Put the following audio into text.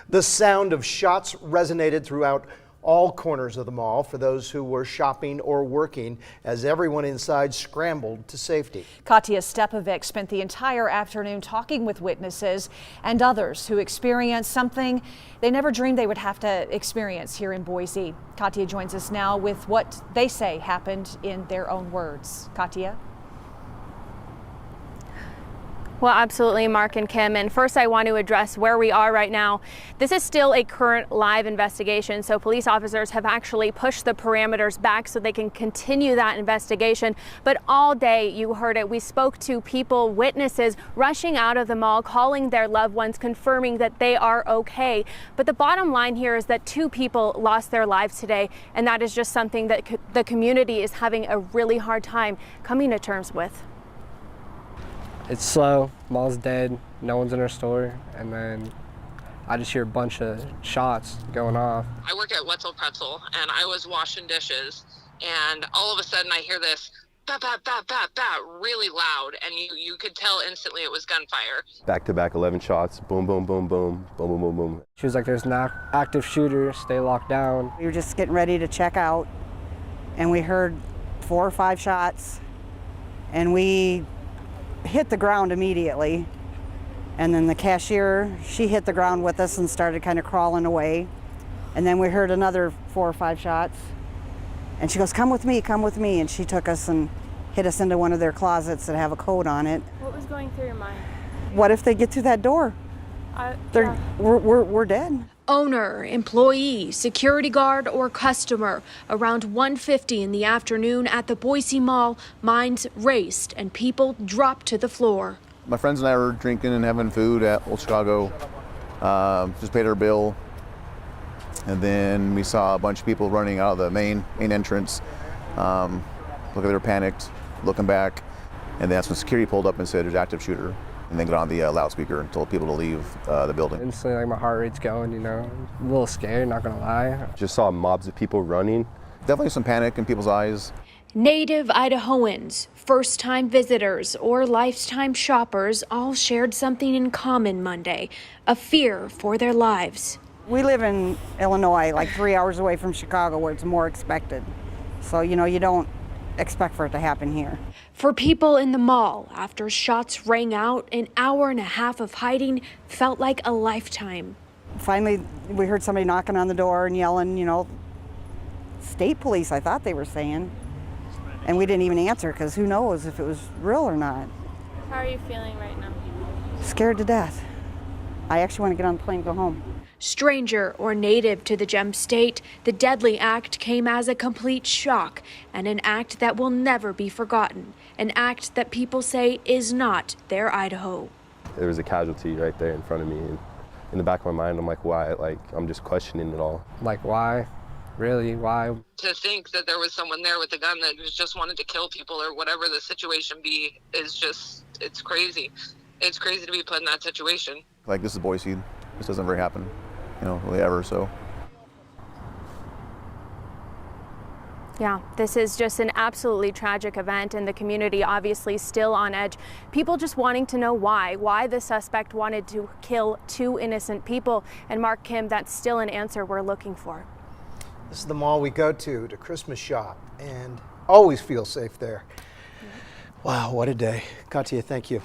The sound of shots resonated throughout all corners of the mall for those who were shopping or working as everyone inside scrambled to safety. Katya Stepovic spent the entire afternoon talking with witnesses and others who experienced something they never dreamed they would have to experience here in Boise. Katya joins us now with what they say happened in their own words. Katya? Well, absolutely, Mark and Kim. And first, I want to address where we are right now. This is still a current live investigation, so police officers have actually pushed the parameters back so they can continue that investigation. But all day, you heard it, we spoke to people, witnesses, rushing out of the mall, calling their loved ones, confirming that they are okay. But the bottom line here is that 2 people lost their lives today, and that is just something that the community is having a really hard time coming to terms with. It's slow, mall's dead, no one's in our store, and then I just hear a bunch of shots going off. I work at Wetzel Pretzel, and I was washing dishes, and all of a sudden I hear this bat, bat, bat, bat, bat, really loud, and you could tell instantly it was gunfire. Back-to-back 11 shots, boom, boom, boom, boom, boom, boom, boom, boom. She was like, there's an active shooter, stay locked down. We were just getting ready to check out, and we heard 4 or 5 shots, and we hit the ground immediately. And then the cashier, she hit the ground with us and started kind of crawling away. And then we heard another 4 or 5 shots. And she goes, come with me, come with me. And she took us and hid us into one of their closets that have a code on it. What was going through your mind? What if they get through that door? We're dead. Owner, employee, security guard, or customer. Around 1:50 in the afternoon at the Boise Mall, minds raced and people dropped to the floor. My friends and I were drinking and having food at Old Chicago. Just paid our bill. And then we saw a bunch of people running out of the main entrance. Look like they were panicked, looking back. And that's when security pulled up and said there's active shooter. And then got on the loudspeaker and told people to leave the building. Instantly, like, my heart rate's going, you know, a little scared, not gonna lie. Just saw mobs of people running. Definitely some panic in people's eyes. Native Idahoans, first-time visitors, or lifetime shoppers all shared something in common Monday, a fear for their lives. We live in Illinois, like 3 hours away from Chicago, where it's more expected. So, you know, you don't expect for it to happen here. For people in the mall, after shots rang out, an hour and a half of hiding felt like a lifetime. Finally, we heard somebody knocking on the door and yelling, you know, state police, I thought they were saying. And we didn't even answer because who knows if it was real or not. How are you feeling right now? Scared to death. I actually want to get on the plane and go home. Stranger or native to the Gem State, the deadly act came as a complete shock and an act that will never be forgotten, an act that people say is not their Idaho. There was a casualty right there in front of me, and in the back of my mind, I'm like, why? Like, I'm just questioning it all. Like, why? Really, why? To think that there was someone there with a gun that just wanted to kill people or whatever the situation be is just, it's crazy. It's crazy to be put in that situation. Like, this is Boise. This doesn't very happen, you know, really ever, so. Yeah, this is just an absolutely tragic event, and the community obviously still on edge. People just wanting to know why the suspect wanted to kill 2 innocent people. And Mark, Kim, that's still an answer we're looking for. This is the mall we go to Christmas shop and always feel safe there. Wow, what a day. Katya, thank you.